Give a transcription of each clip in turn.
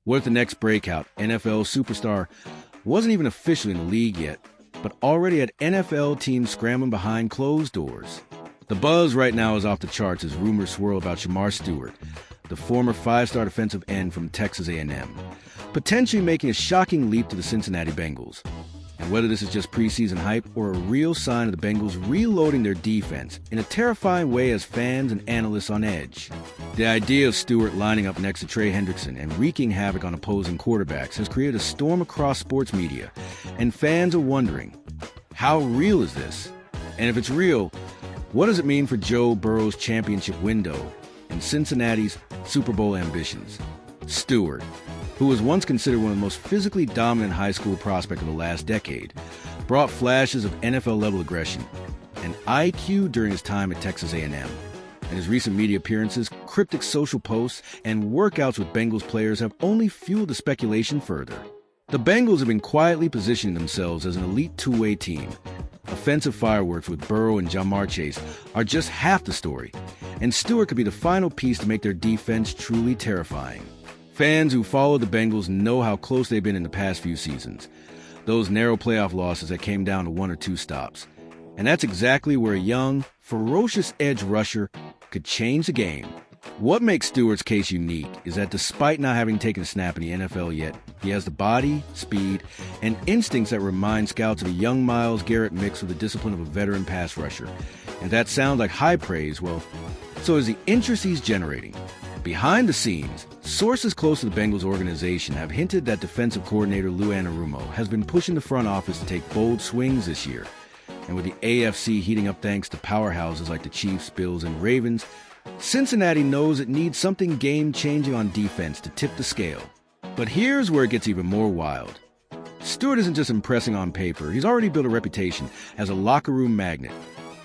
What if the next breakout NFL superstar wasn't even officially in the league yet, but already had NFL teams scrambling behind closed doors? The buzz right now is off the charts as rumors swirl about Shemar Stewart, the former five-star defensive end from Texas A&M, potentially making a shocking leap to the Cincinnati Bengals. And whether this is just preseason hype or a real sign of the Bengals reloading their defense in a terrifying way has fans and analysts on edge. The idea of Stewart lining up next to Trey Hendrickson and wreaking havoc on opposing quarterbacks has created a storm across sports media, and fans are wondering, how real is this? And if it's real, what does it mean for Joe Burrow's championship window and Cincinnati's Super Bowl ambitions? Stewart, who was once considered one of the most physically dominant high school prospects of the last decade, brought flashes of NFL-level aggression and IQ during his time at Texas A&M. And his recent media appearances, cryptic social posts, and workouts with Bengals players have only fueled the speculation further. The Bengals have been quietly positioning themselves as an elite two-way team. Offensive fireworks with Burrow and Shemar Chase are just half the story, and Stewart could be the final piece to make their defense truly terrifying. Fans who follow the Bengals know how close they've been in the past few seasons. Those narrow playoff losses that came down to one or two stops. And that's exactly where a young, ferocious edge rusher could change the game. What makes Stewart's case unique is that despite not having taken a snap in the NFL yet, he has the body, speed, and instincts that remind scouts of a young Myles Garrett mixed with the discipline of a veteran pass rusher. And that sounds like high praise. Well, so is the interest he's generating. Behind the scenes, sources close to the Bengals organization have hinted that defensive coordinator Lou Anarumo has been pushing the front office to take bold swings this year. And with the AFC heating up thanks to powerhouses like the Chiefs, Bills, and Ravens, Cincinnati knows it needs something game-changing on defense to tip the scale. But here's where it gets even more wild. Stewart isn't just impressing on paper. He's already built a reputation as a locker room magnet,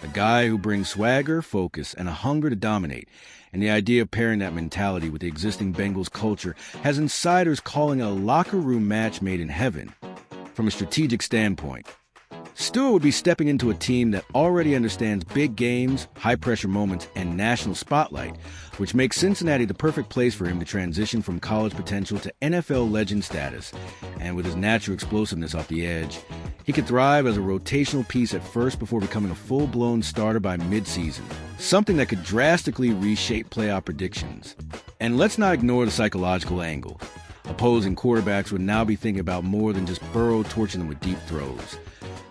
a guy who brings swagger, focus, and a hunger to dominate. And the idea of pairing that mentality with the existing Bengals culture has insiders calling it a locker room match made in heaven. From a strategic standpoint, Stewart would be stepping into a team that already understands big games, high-pressure moments, and national spotlight, which makes Cincinnati the perfect place for him to transition from college potential to NFL legend status. And with his natural explosiveness off the edge, he could thrive as a rotational piece at first before becoming a full-blown starter by mid-season, something that could drastically reshape playoff predictions. And let's not ignore the psychological angle. Opposing quarterbacks would now be thinking about more than just Burrow torching them with deep throws.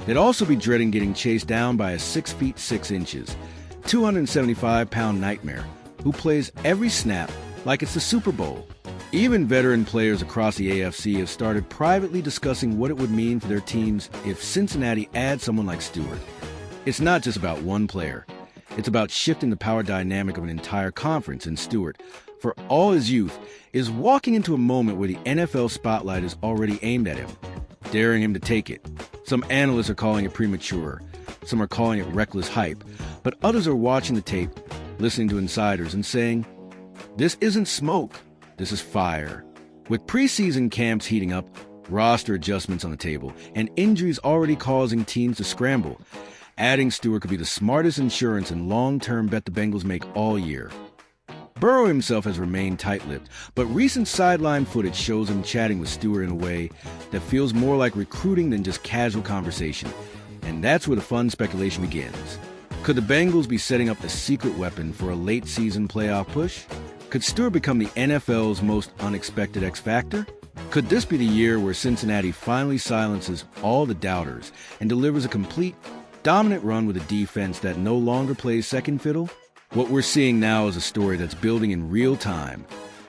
They'd also be dreading getting chased down by a 6 feet 6 inches, 275-pound nightmare who plays every snap like it's the Super Bowl. Even veteran players across the AFC have started privately discussing what it would mean for their teams if Cincinnati adds someone like Stewart. It's not just about one player. It's about shifting the power dynamic of an entire conference, and Stewart, for all his youth, is walking into a moment where the NFL spotlight is already aimed at him, daring him to take it. Some analysts are calling it premature, some are calling it reckless hype, but others are watching the tape, listening to insiders, and saying, this isn't smoke, this is fire. With preseason camps heating up, roster adjustments on the table, and injuries already causing teams to scramble, adding Stewart could be the smartest insurance and long-term bet the Bengals make all year. Burrow himself has remained tight-lipped, but recent sideline footage shows him chatting with Stewart in a way that feels more like recruiting than just casual conversation. And that's where the fun speculation begins. Could the Bengals be setting up a secret weapon for a late-season playoff push? Could Stewart become the NFL's most unexpected X-Factor? Could this be the year where Cincinnati finally silences all the doubters and delivers a complete, dominant run with a defense that no longer plays second fiddle? What we're seeing now is a story that's building in real time,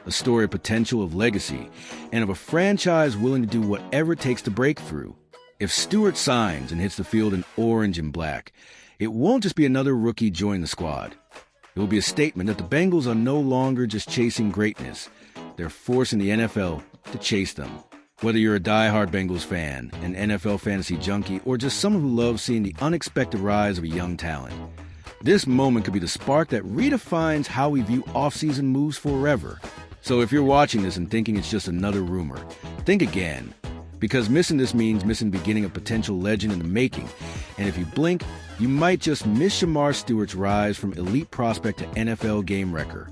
a story of potential, of legacy, and of a franchise willing to do whatever it takes to break through. If Stewart signs and hits the field in orange and black, it won't just be another rookie joining the squad. It will be a statement that the Bengals are no longer just chasing greatness. They're forcing the NFL to chase them. Whether you're a die-hard Bengals fan, an NFL fantasy junkie, or just someone who loves seeing the unexpected rise of a young talent, this moment could be the spark that redefines how we view offseason moves forever. So if you're watching this and thinking it's just another rumor, think again. Because missing this means missing the beginning of potential legend in the making. And if you blink, you might just miss Shemar Stewart's rise from elite prospect to NFL game wrecker.